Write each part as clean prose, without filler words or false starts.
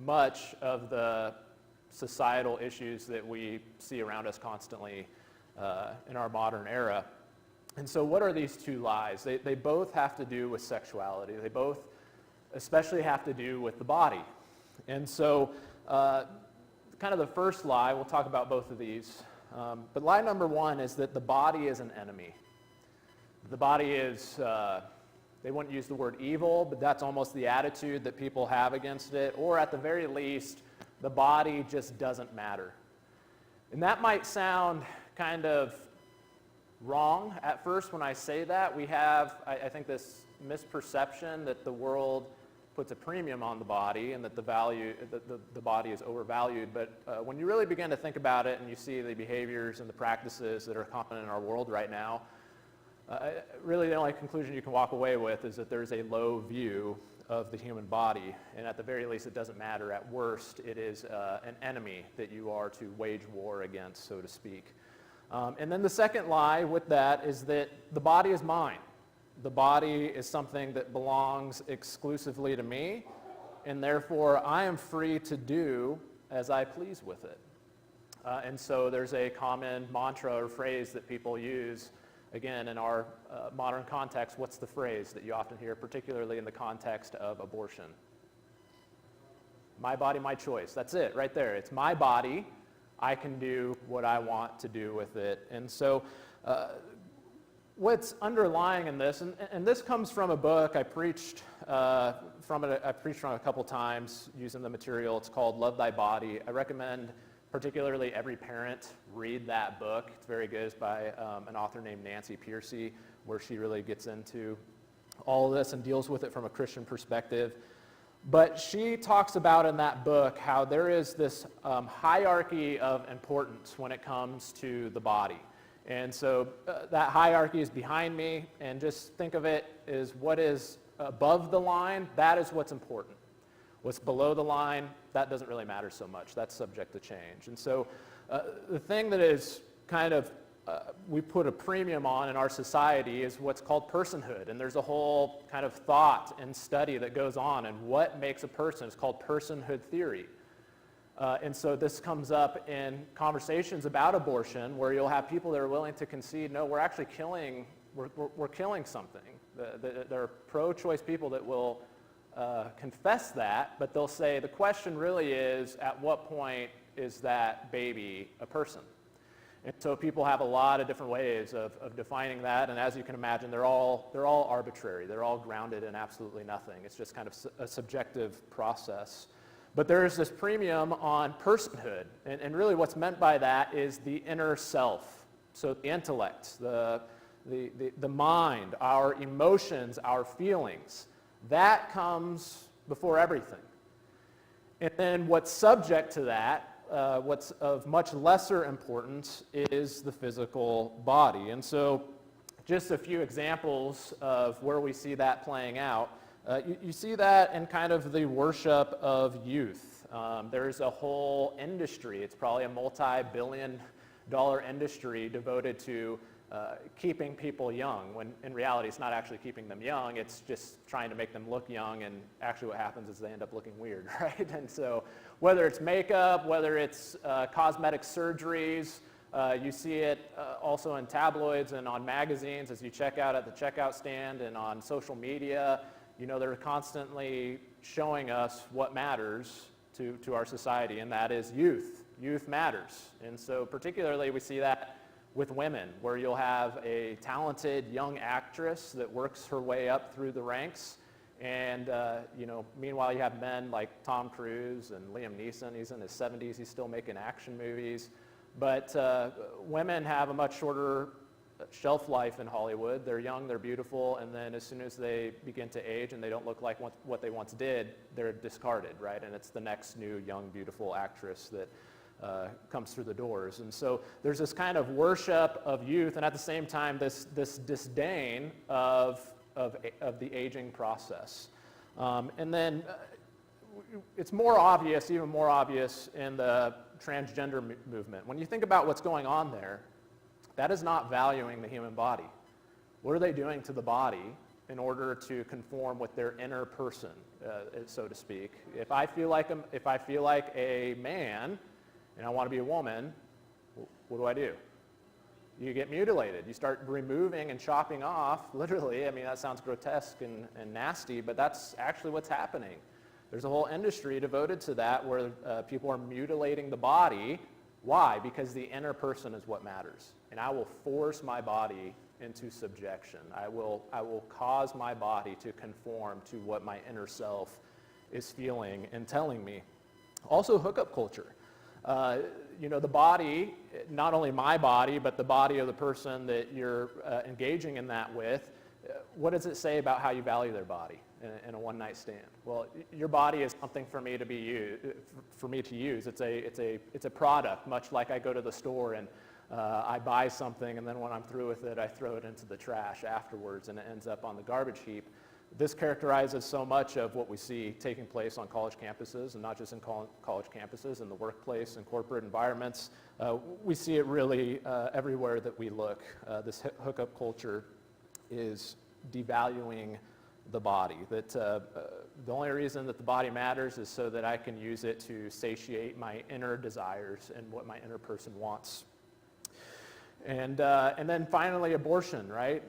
much of the societal issues that we see around us constantly in our modern era. And so what are these two lies? They both have to do with sexuality. They both especially have to do with the body. And so kind of the first lie, we'll talk about both of these, but lie number one is that the body is an enemy. The body is, they wouldn't use the word evil, but that's almost the attitude that people have against it, or at the very least, the body just doesn't matter. And that might sound kind of wrong at first when I say that. We have, I think, this misperception that the world puts a premium on the body and that the body is overvalued. But when you really begin to think about it and you see the behaviors and the practices that are common in our world right now, really the only conclusion you can walk away with is that there's a low view of the human body, and at the very least it doesn't matter. At worst, it is an enemy that you are to wage war against, so to speak. And then the second lie with that is that the body is mine. The body is something that belongs exclusively to me, and therefore I am free to do as I please with it. And so there's a common mantra or phrase that people use. Again, in our modern context, what's the phrase that you often hear, particularly in the context of abortion? My body, my choice. That's it, right there. It's my body. I can do what I want to do with it. And so what's underlying in this, and this comes from a book I preached from it. I preached from it a couple times using the material. It's called Love Thy Body. I recommend particularly every parent read that book. It's very good. It's by an author named Nancy Pearcey, where she really gets into all of this and deals with it from a Christian perspective. But she talks about in that book how there is this hierarchy of importance when it comes to the body. And so that hierarchy is behind me, and just think of it as what is above the line, that is what's important. What's below the line, that doesn't really matter so much. That's subject to change. And so the thing that is kind of we put a premium on in our society is what's called personhood. And there's a whole kind of thought and study that goes on, and what makes a person. It's called personhood theory. And so this comes up in conversations about abortion, where you'll have people that are willing to concede, no, we're actually killing, we're killing something. There are pro-choice people that will confess that, but they'll say the question really is, at what point is that baby a person? And so people have a lot of different ways of defining that, and as you can imagine, they're all arbitrary. They're all grounded in absolutely nothing. It's just kind of a subjective process. But there is this premium on personhood, and really what's meant by that is the inner self. So the intellect, the mind, our emotions, our feelings. That comes before everything. And then what's subject to that, what's of much lesser importance, is the physical body. And so just a few examples of where we see that playing out. You see that in kind of the worship of youth. There's a whole industry. It's probably a multi-billion-dollar industry devoted to keeping people young, when in reality it's not actually keeping them young, it's just trying to make them look young, and actually what happens is they end up looking weird, right? And so whether it's makeup, whether it's cosmetic surgeries, you see it also in tabloids and on magazines as you check out at the checkout stand and on social media. You know, they're constantly showing us what matters to our society, and that is youth. Youth matters. And so particularly we see that with women, where you'll have a talented young actress that works her way up through the ranks, and meanwhile you have men like Tom Cruise and Liam Neeson. He's in his 70s, he's still making action movies. But women have a much shorter shelf life in Hollywood. They're young, they're beautiful, and then as soon as they begin to age and they don't look like what they once did, they're discarded, right? And it's the next new young, beautiful actress that comes through the doors. And so there's this kind of worship of youth, and at the same time this disdain of the aging process. And then it's more obvious, even more obvious in the transgender movement. When you think about what's going on there, that is not valuing the human body. What are they doing to the body in order to conform with their inner person, so to speak. If I feel like a man and I want to be a woman, what do? You get mutilated. You start removing and chopping off, literally. I mean, that sounds grotesque and nasty, but that's actually what's happening. There's a whole industry devoted to that where people are mutilating the body. Why? Because the inner person is what matters. And I will force my body into subjection. I will cause my body to conform to what my inner self is feeling and telling me. Also, hookup culture. The body, not only my body, but the body of the person that you're engaging in that with, what does it say about how you value their body in a one-night stand? Well, your body is something for me to use. It's a product, much like I go to the store and I buy something, and then when I'm through with it, I throw it into the trash afterwards, and it ends up on the garbage heap. This characterizes so much of what we see taking place on college campuses, and not just in college campuses, in the workplace and corporate environments. We see it really everywhere that we look. This hookup culture is devaluing the body. That the only reason that the body matters is so that I can use it to satiate my inner desires and what my inner person wants. And then finally, abortion, right?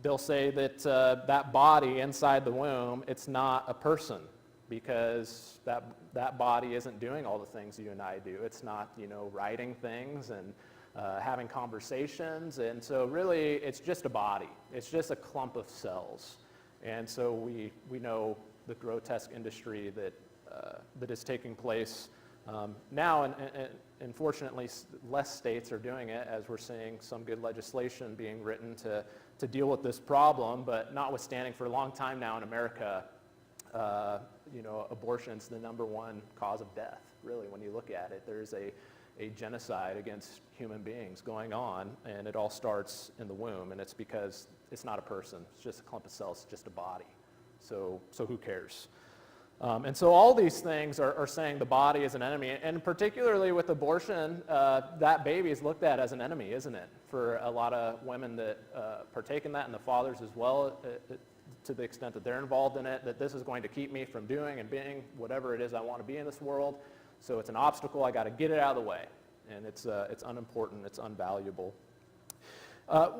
They'll say that that body inside the womb, it's not a person, because that body isn't doing all the things you and I do. It's not, writing things and having conversations. And so really, it's just a body. It's just a clump of cells. And so we know the grotesque industry that is taking place now, and unfortunately, less states are doing it, as we're seeing some good legislation being written to deal with this problem. But notwithstanding, for a long time now in America, abortion's the number one cause of death. Really, when you look at it, there's a genocide against human beings going on, and it all starts in the womb. And it's because it's not a person; it's just a clump of cells, it's just a body. So who cares? And so all these things are saying the body is an enemy, and particularly with abortion, that baby is looked at as an enemy, isn't it? For a lot of women that partake in that, and the fathers as well, to the extent that they're involved in it, that this is going to keep me from doing and being whatever it is I want to be in this world. So it's an obstacle. I got to get it out of the way, and it's unimportant. It's unvaluable.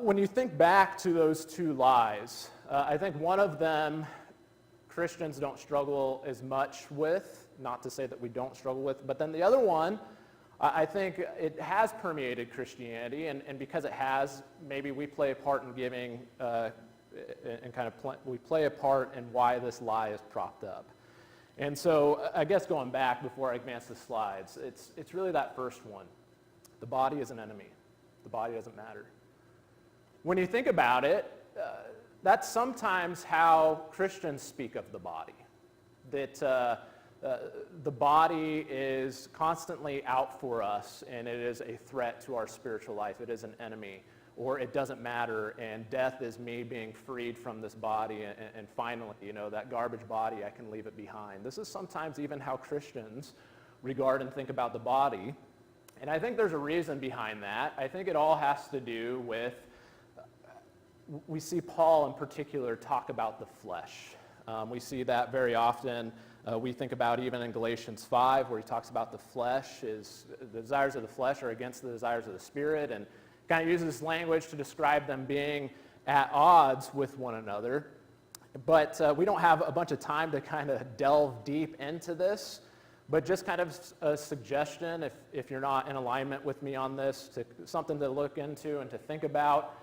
When you think back to those two lies, I think one of them Christians don't struggle as much with, not to say that we don't struggle with, but then the other one, I think it has permeated Christianity, and because it has, maybe we play a part in giving, we play a part in why this lie is propped up. And so I guess going back before I advance the slides, it's really that first one. The body is an enemy. The body doesn't matter. When you think about it, that's sometimes how Christians speak of the body, that the body is constantly out for us, and it is a threat to our spiritual life. It is an enemy, or it doesn't matter, and death is me being freed from this body, and finally, that garbage body, I can leave it behind. This is sometimes even how Christians regard and think about the body, and I think there's a reason behind that. I think it all has to do with we see Paul in particular talk about the flesh. We see that very often. We think about even in Galatians 5, where he talks about the flesh, the desires of the flesh are against the desires of the spirit, and kind of uses this language to describe them being at odds with one another. But we don't have a bunch of time to kind of delve deep into this, but just kind of a suggestion, if you're not in alignment with me on this, something to look into and to think about.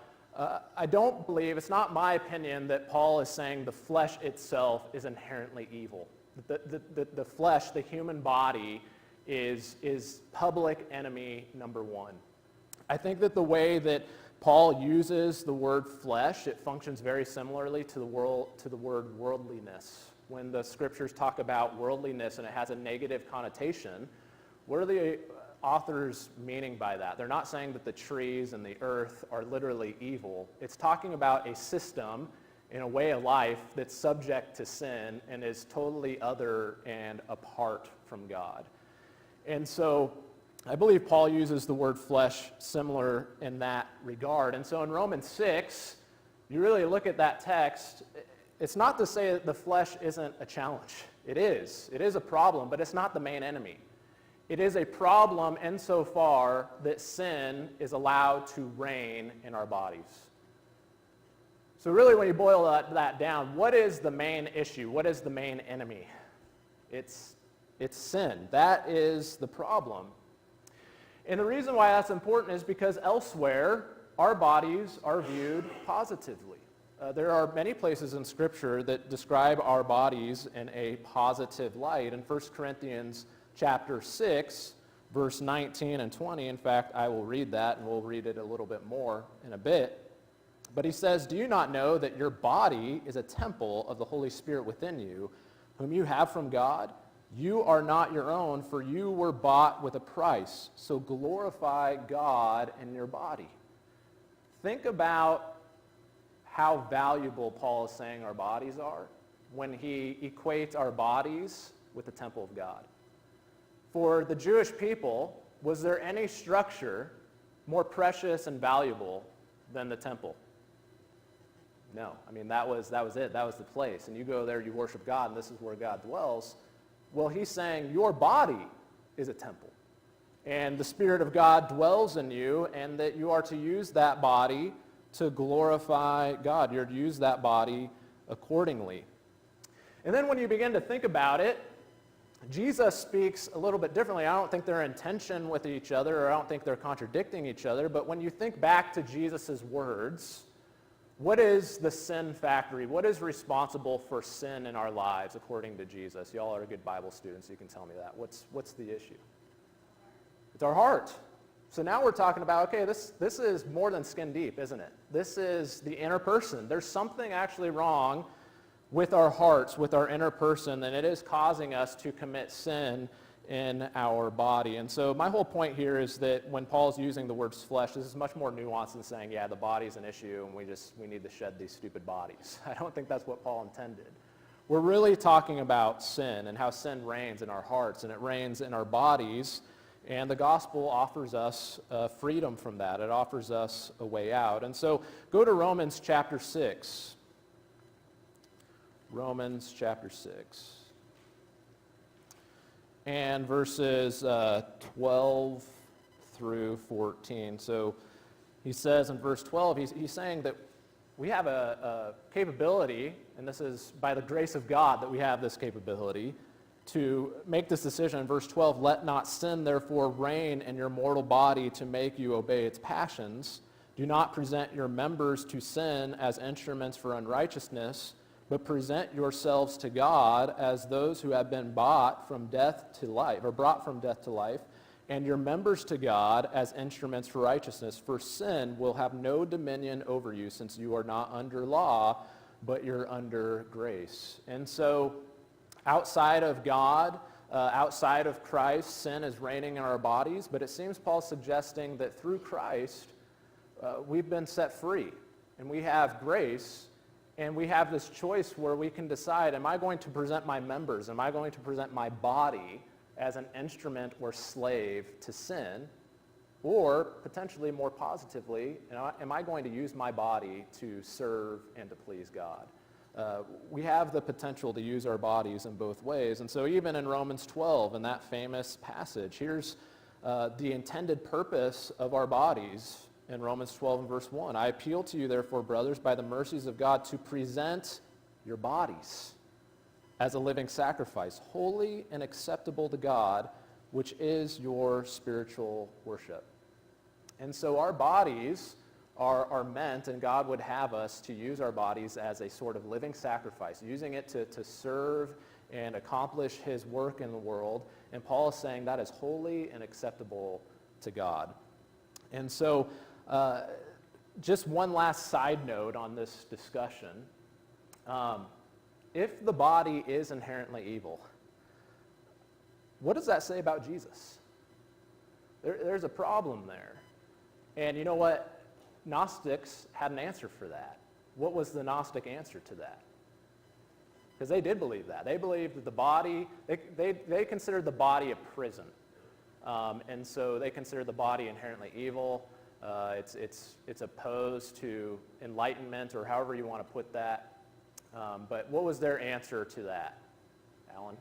I don't believe, it's not my opinion, that Paul is saying the flesh itself is inherently evil. The flesh, the human body, is public enemy number one. I think that the way that Paul uses the word flesh, it functions very similarly to the word worldliness. When the scriptures talk about worldliness and it has a negative connotation, what are the author's meaning by that? They're not saying that the trees and the earth are literally evil. It's talking about a system in a way of life that's subject to sin and is totally other and apart from God. And so I believe Paul uses the word flesh similar in that regard. And so in Romans 6, you really look at that text, it's not to say that the flesh isn't a challenge. It is. It is a problem, but it's not the main enemy. It is a problem insofar that sin is allowed to reign in our bodies. So really, when you boil that down, what is the main issue? What is the main enemy? It's sin. That is the problem. And the reason why that's important is because elsewhere, our bodies are viewed positively. There are many places in Scripture that describe our bodies in a positive light. In 1 Corinthians chapter 6, verse 19 and 20, in fact, I will read that, and we'll read it a little bit more in a bit. But he says, "Do you not know that your body is a temple of the Holy Spirit within you, whom you have from God? You are not your own, for you were bought with a price. So glorify God in your body." Think about how valuable Paul is saying our bodies are when he equates our bodies with the temple of God. For the Jewish people, was there any structure more precious and valuable than the temple? No. I mean, that was it. That was the place. And you go there, you worship God, and this is where God dwells. Well, he's saying your body is a temple. And the Spirit of God dwells in you, and that you are to use that body to glorify God. You're to use that body accordingly. And then when you begin to think about it, Jesus speaks a little bit differently. I don't think they're in tension with each other, or I don't think they're contradicting each other, but when you think back to Jesus' words, what is the sin factory? What is responsible for sin in our lives according to Jesus? Y'all are good Bible students, you can tell me that. What's the issue? It's our heart. So now we're talking about, okay, this is more than skin deep, isn't it? This is the inner person. There's something actually wrong with our hearts, with our inner person, and it is causing us to commit sin in our body. And so my whole point here is that when Paul's using the words flesh, this is much more nuanced than saying, yeah, the body's an issue and we need to shed these stupid bodies. I don't think that's what Paul intended. We're really talking about sin and how sin reigns in our hearts and it reigns in our bodies, and the gospel offers us freedom from that. It offers us a way out. And so go to Romans chapter 6. Romans chapter 6. And verses 12 through 14. So he says in verse 12, he's saying that we have a capability, and this is by the grace of God that we have this capability, to make this decision. In verse 12, "Let not sin therefore reign in your mortal body to make you obey its passions. Do not present your members to sin as instruments for unrighteousness, but present yourselves to God as those who have been brought from death to life, and your members to God as instruments for righteousness. For sin will have no dominion over you, since you are not under law, but you're under grace." And so outside of God, outside of Christ, sin is reigning in our bodies, but it seems Paul's suggesting that through Christ, we've been set free, and we have grace. And we have this choice where we can decide, am I going to present my members, am I going to present my body as an instrument or slave to sin? Or, potentially more positively, am I going to use my body to serve and to please God? We have the potential to use our bodies in both ways. And so even in Romans 12, in that famous passage, here's the intended purpose of our bodies. In Romans 12 and verse 1, "I appeal to you, therefore, brothers, by the mercies of God, to present your bodies as a living sacrifice, holy and acceptable to God, which is your spiritual worship." And so our bodies are meant, and God would have us to use our bodies as a sort of living sacrifice, using it to serve and accomplish his work in the world. And Paul is saying that is holy and acceptable to God. And so just one last side note on this discussion. If the body is inherently evil, what does that say about Jesus? There's a problem there. And you know what? Gnostics had an answer for that. What was the Gnostic answer to that? Because they did believe that. They believed that the body, they considered the body a prison. And so they considered the body inherently evil. It's opposed to enlightenment, or however you want to put that. But what was their answer to that, Alan?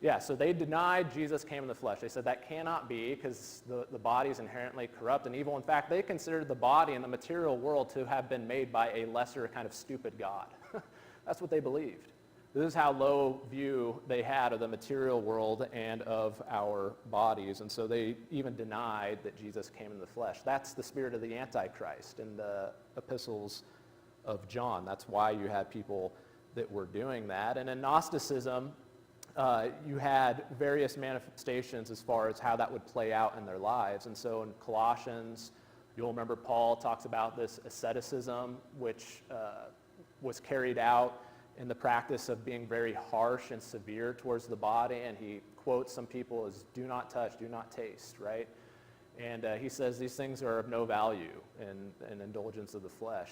Yeah, so they denied Jesus came in the flesh. They said that cannot be because the body is inherently corrupt and evil. In fact, they considered the body and the material world to have been made by a lesser kind of stupid God. That's what they believed. This is how low view they had of the material world and of our bodies. And so they even denied that Jesus came in the flesh. That's the spirit of the Antichrist in the epistles of John. That's why you had people that were doing that. And in Gnosticism, you had various manifestations as far as how that would play out in their lives. And so in Colossians, you'll remember Paul talks about this asceticism, which was carried out in the practice of being very harsh and severe towards the body. And he quotes some people as do not touch, do not taste, right? And he says these things are of no value in indulgence of the flesh.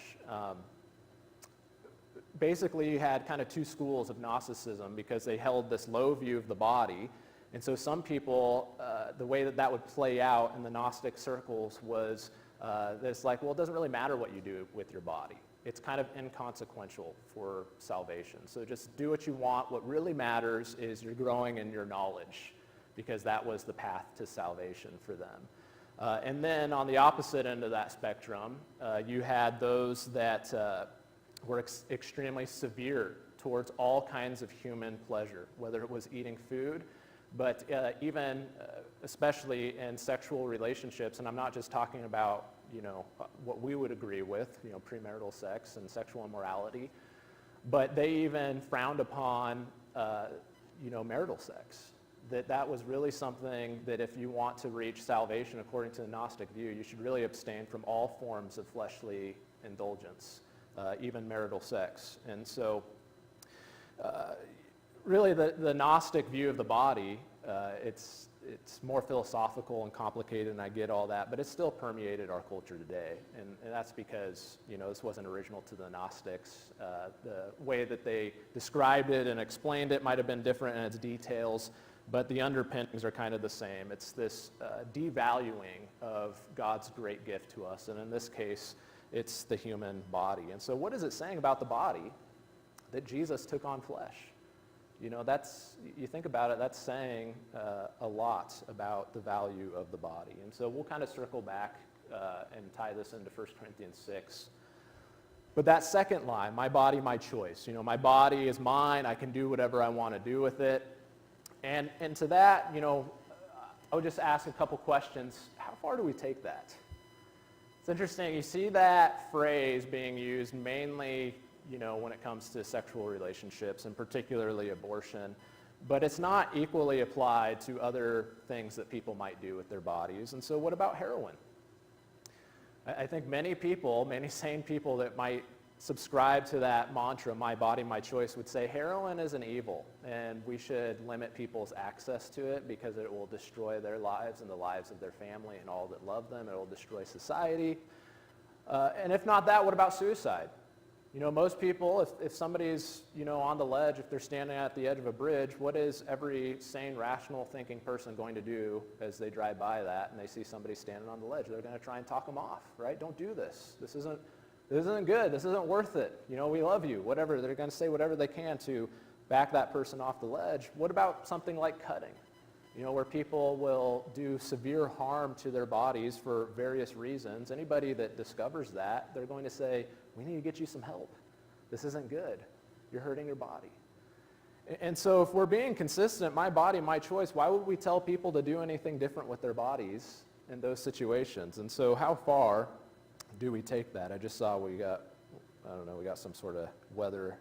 Basically, you had kind of two schools of Gnosticism because they held this low view of the body. And so some people, the way that would play out in the Gnostic circles was that it's like, well, it doesn't really matter what you do with your body. It's kind of inconsequential for salvation. So just do what you want. What really matters is you're growing in your knowledge, because that was the path to salvation for them. And then on the opposite end of that spectrum, you had those that were extremely severe towards all kinds of human pleasure, whether it was eating food, but even especially in sexual relationships. And I'm not just talking about what we would agree with, premarital sex and sexual immorality, but they even frowned upon marital sex. That was really something that if you want to reach salvation according to the Gnostic view, you should really abstain from all forms of fleshly indulgence. Even marital sex. And so really the Gnostic view of the body, it's more philosophical and complicated, and I get all that, but it's still permeated our culture today. And that's because this wasn't original to the Gnostics. The way that they described it and explained it might have been different in its details, but the underpinnings are kind of the same. It's this devaluing of God's great gift to us, and in this case, it's the human body. And so what is it saying about the body that Jesus took on flesh? You think about it, that's saying a lot about the value of the body. And so we'll kind of circle back and tie this into 1 Corinthians 6. But that second line, my body, my choice. My body is mine. I can do whatever I want to do with it. And to that, I would just ask a couple questions. How far do we take that? It's interesting, you see that phrase being used mainly, when it comes to sexual relationships and particularly abortion, but it's not equally applied to other things that people might do with their bodies. And so what about heroin? I think many sane people that might subscribe to that mantra, my body, my choice, would say heroin is an evil and we should limit people's access to it because it will destroy their lives and the lives of their family and all that love them. It will destroy society. And if not that, what about suicide? Most people, if somebody's, on the ledge, if they're standing at the edge of a bridge, what is every sane, rational thinking person going to do as they drive by that and they see somebody standing on the ledge? They're going to try and talk them off, right? Don't do this. This isn't good. This isn't worth it. We love you, whatever. They're going to say whatever they can to back that person off the ledge. What about something like cutting? Where people will do severe harm to their bodies for various reasons. Anybody that discovers that, they're going to say, we need to get you some help. This isn't good. You're hurting your body. And so if we're being consistent, my body, my choice, why would we tell people to do anything different with their bodies in those situations? And so how far do we take that? I just saw we got some sort of weather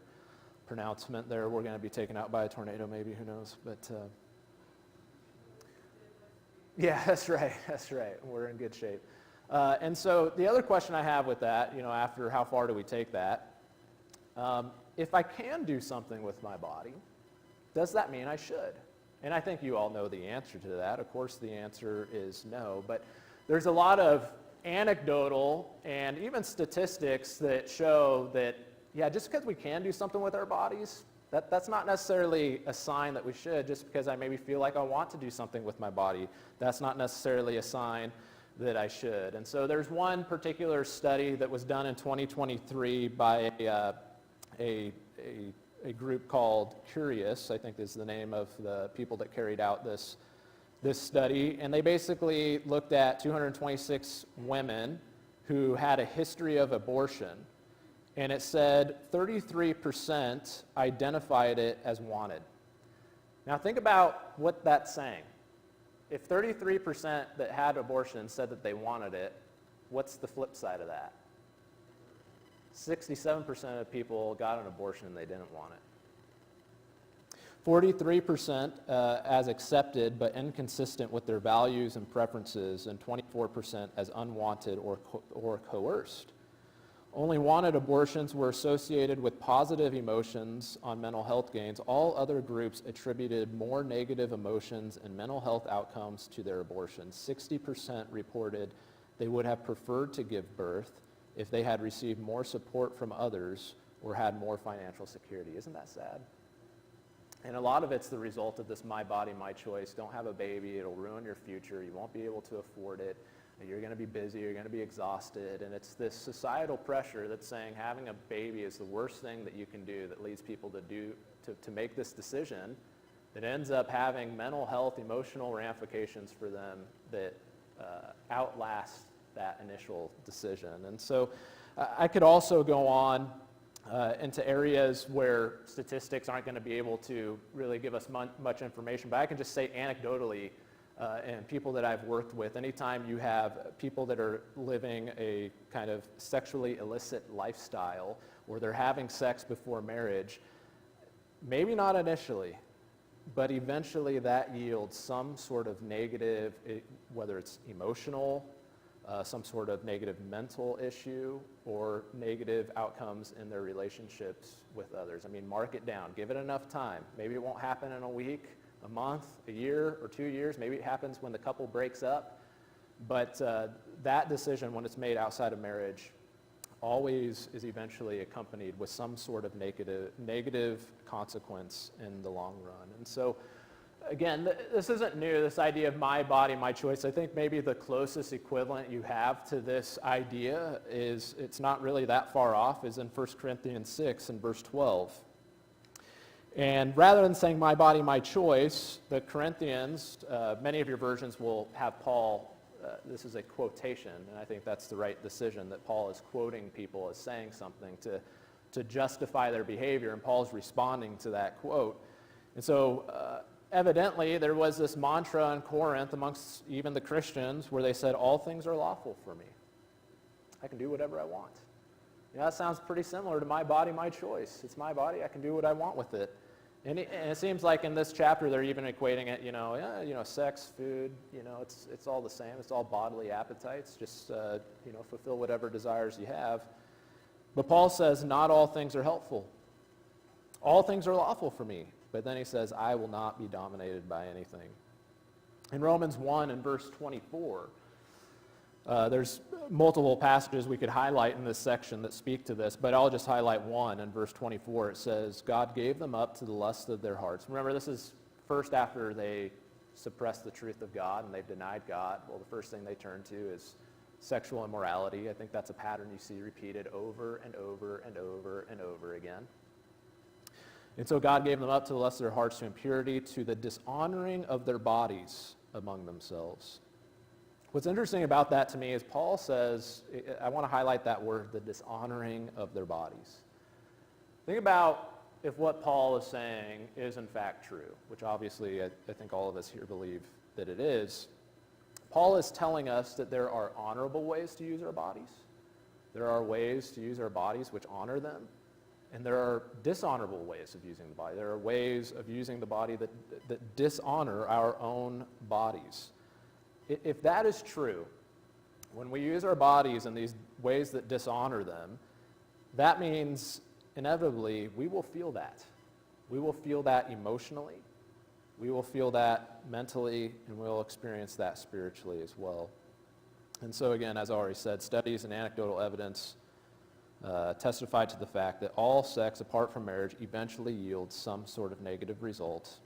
pronouncement there. We're going to be taken out by a tornado maybe, who knows. But yeah, that's right. We're in good shape. And so the other question I have with that, after how far do we take that, if I can do something with my body, does that mean I should? And I think you all know the answer to that. Of course, the answer is no. But there's a lot of anecdotal and even statistics that show that, just because we can do something with our bodies, that's not necessarily a sign that we should. Just because I maybe feel like I want to do something with my body, that's not necessarily a sign that I should. And so there's one particular study that was done in 2023 by a group called Curious, I think is the name of the people that carried out this study. And they basically looked at 226 women who had a history of abortion. And it said 33% identified it as wanted. Now think about what that's saying. If 33% that had abortion said that they wanted it, what's the flip side of that? 67% of people got an abortion and they didn't want it. 43% as accepted but inconsistent with their values and preferences, and 24% as unwanted or coerced. Only wanted abortions were associated with positive emotions on mental health gains. All other groups attributed more negative emotions and mental health outcomes to their abortions. 60% reported they would have preferred to give birth if they had received more support from others or had more financial security. Isn't that sad? And a lot of it's the result of this my body, my choice. Don't have a baby, it'll ruin your future, you won't be able to afford it. You're going to be busy, you're going to be exhausted, and it's this societal pressure that's saying having a baby is the worst thing that you can do, that leads people to make this decision that ends up having mental health, emotional ramifications for them that outlast that initial decision. And so I could also go on into areas where statistics aren't going to be able to really give us much information, but I can just say anecdotally, and people that I've worked with, anytime you have people that are living a kind of sexually illicit lifestyle, or they're having sex before marriage, maybe not initially, but eventually that yields some sort of negative, whether it's emotional, some sort of negative mental issue, or negative outcomes in their relationships with others. I mean, mark it down, give it enough time. Maybe it won't happen in a week, a month, a year, or 2 years. Maybe it happens when the couple breaks up. But that decision, when it's made outside of marriage, always is eventually accompanied with some sort of negative consequence in the long run. And so, again, this isn't new, this idea of my body, my choice. I think maybe the closest equivalent you have to this idea is, it's not really that far off, is in 1 Corinthians 6 and verse 12. And rather than saying my body, my choice, the Corinthians, many of your versions will have Paul, this is a quotation, and I think that's the right decision, that Paul is quoting people as saying something to justify their behavior, and Paul's responding to that quote. And so evidently there was this mantra in Corinth amongst even the Christians where they said, all things are lawful for me. I can do whatever I want. You know, that sounds pretty similar to my body, my choice. It's my body, I can do what I want with it. And it seems like in this chapter they're even equating it, sex, food, it's all the same. It's all bodily appetites. Just, fulfill whatever desires you have. But Paul says, not all things are helpful. All things are lawful for me. But then he says, I will not be dominated by anything. In Romans 1 and verse 24, there's multiple passages we could highlight in this section that speak to this, but I'll just highlight one. In verse 24, it says, God gave them up to the lust of their hearts. Remember, this is first after they suppressed the truth of God and they've denied God. Well, the first thing they turn to is sexual immorality. I think that's a pattern you see repeated over and over and over and over again. And so God gave them up to the lust of their hearts, to impurity, to the dishonoring of their bodies among themselves. What's interesting about that to me is Paul says, I want to highlight that word, the dishonoring of their bodies. Think about if what Paul is saying is in fact true, which obviously I think all of us here believe that it is. Paul is telling us that there are honorable ways to use our bodies. There are ways to use our bodies which honor them. And there are dishonorable ways of using the body. There are ways of using the body that dishonor our own bodies. If that is true, when we use our bodies in these ways that dishonor them, that means inevitably we will feel that. We will feel that emotionally, we will feel that mentally, and we'll experience that spiritually as well. And so again, as I already said, studies and anecdotal evidence testify to the fact that all sex apart from marriage eventually yields some sort of negative result.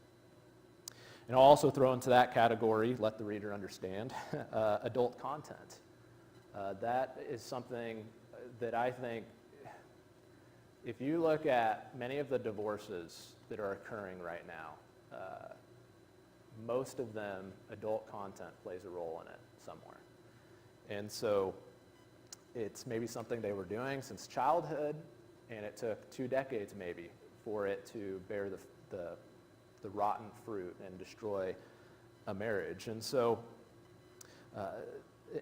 And I'll also throw into that category, let the reader understand, adult content. That is something that I think, if you look at many of the divorces that are occurring right now, most of them, adult content plays a role in it somewhere. And so it's maybe something they were doing since childhood, and it took 2 decades maybe for it to bear the rotten fruit and destroy a marriage. And so,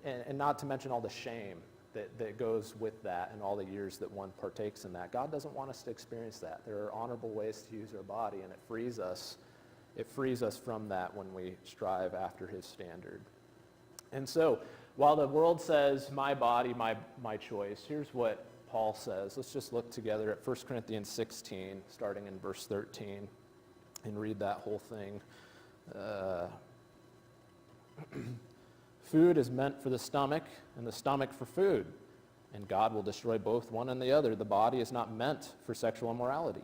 and not to mention all the shame that goes with that and all the years that one partakes in that. God doesn't want us to experience that. There are honorable ways to use our body, and it frees us from that when we strive after his standard. And so, while the world says, my body, my choice, here's what Paul says. Let's just look together at 1 Corinthians 16, starting in verse 13, and read that whole thing. Food is meant for the stomach, and the stomach for food, and God will destroy both one and the other. The body is not meant for sexual immorality,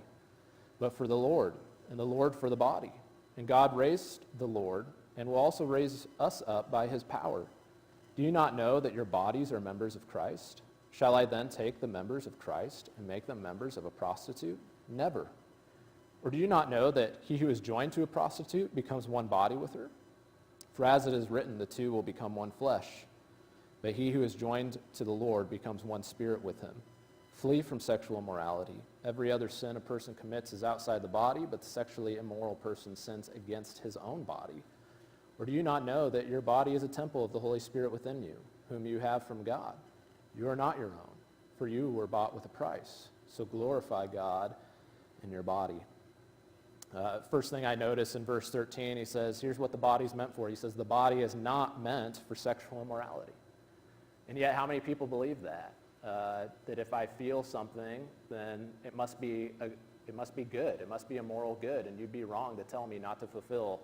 but for the Lord, and the Lord for the body. And God raised the Lord, and will also raise us up by his power. Do you not know that your bodies are members of Christ? Shall I then take the members of Christ and make them members of a prostitute? Never. Or do you not know that he who is joined to a prostitute becomes one body with her? For as it is written, the two will become one flesh. But he who is joined to the Lord becomes one spirit with him. Flee from sexual immorality. Every other sin a person commits is outside the body, but the sexually immoral person sins against his own body. Or do you not know that your body is a temple of the Holy Spirit within you, whom you have from God? You are not your own, for you were bought with a price. So glorify God in your body. First thing I notice in verse 13, he says, here's what the body's meant for. He says, the body is not meant for sexual immorality. And yet, how many people believe that? That if I feel something, then it must be good. It must be a moral good, and you'd be wrong to tell me not to fulfill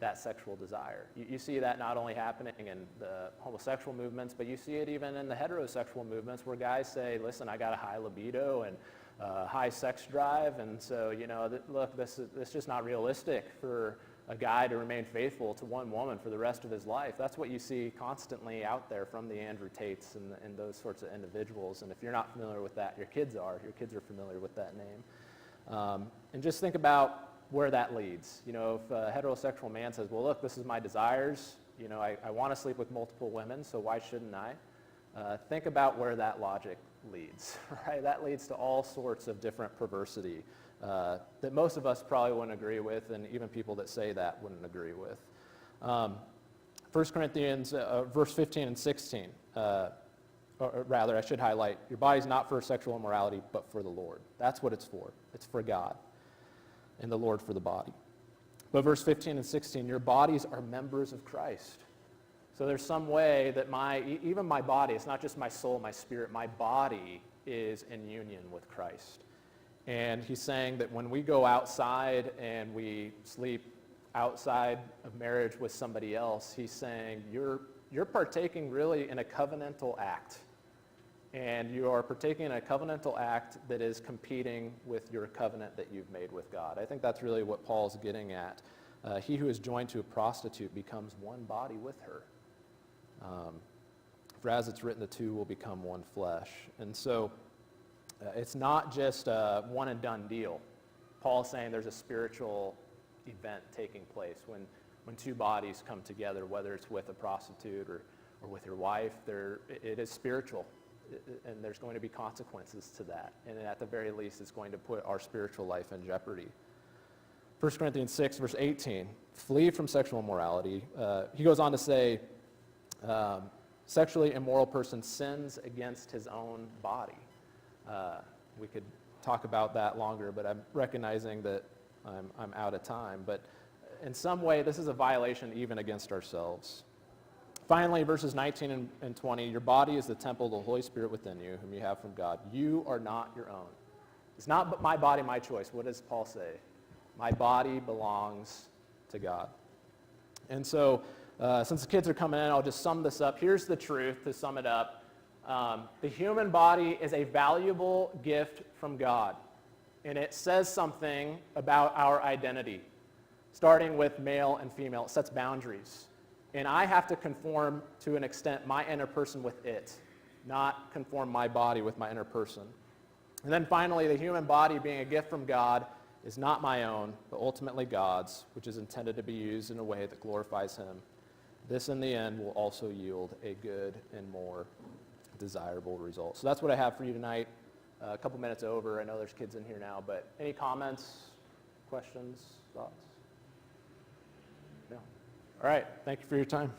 that sexual desire. You see that not only happening in the homosexual movements, but you see it even in the heterosexual movements where guys say, listen, I got a high libido and high sex drive, and so, look, this is just not realistic for a guy to remain faithful to one woman for the rest of his life. That's what you see constantly out there from the Andrew Tates and those sorts of individuals. And if you're not familiar with that, your kids are familiar with that name. And just think about where that leads. If a heterosexual man says, well, look, this is my desires, I want to sleep with multiple women, so why shouldn't I? Think about where that logic leads, right? That leads to all sorts of different perversity that most of us probably wouldn't agree with, and even people that say that wouldn't agree with. 1 Corinthians, verse 15 and 16, or rather, I should highlight, your body's not for sexual immorality, but for the Lord. That's what it's for. It's for God, and the Lord for the body. But verse 15 and 16, your bodies are members of Christ. So there's some way that even my body, it's not just my soul, my spirit, my body is in union with Christ. And he's saying that when we go outside and we sleep outside of marriage with somebody else, he's saying you're partaking really in a covenantal act. And you are partaking in a covenantal act that is competing with your covenant that you've made with God. I think that's really what Paul's getting at. He who is joined to a prostitute becomes one body with her. For as it's written, the two will become one flesh. And so it's not just a one and done deal. Paul's saying there's a spiritual event taking place when two bodies come together, whether it's with a prostitute or with your wife. It is spiritual, and there's going to be consequences to that. And at the very least, it's going to put our spiritual life in jeopardy. 1 Corinthians 6, verse 18, flee from sexual immorality. He goes on to say, sexually immoral person sins against his own body. We could talk about that longer, but I'm recognizing that I'm out of time. But in some way, this is a violation even against ourselves. Finally, verses 19 and 20, your body is the temple of the Holy Spirit within you, whom you have from God. You are not your own. It's not my body, my choice. What does Paul say? My body belongs to God. And so, since the kids are coming in, I'll just sum this up. Here's the truth to sum it up. The human body is a valuable gift from God, and it says something about our identity. starting with male and female. It sets boundaries. And I have to conform to an extent my inner person with it, not conform my body with my inner person. And then finally, the human body being a gift from God is not my own, but ultimately God's, which is intended to be used in a way that glorifies him. This, in the end, will also yield a good and more desirable result. So that's what I have for you tonight. A couple minutes over. I know there's kids in here now, but any comments, questions, thoughts? No. All right. Thank you for your time.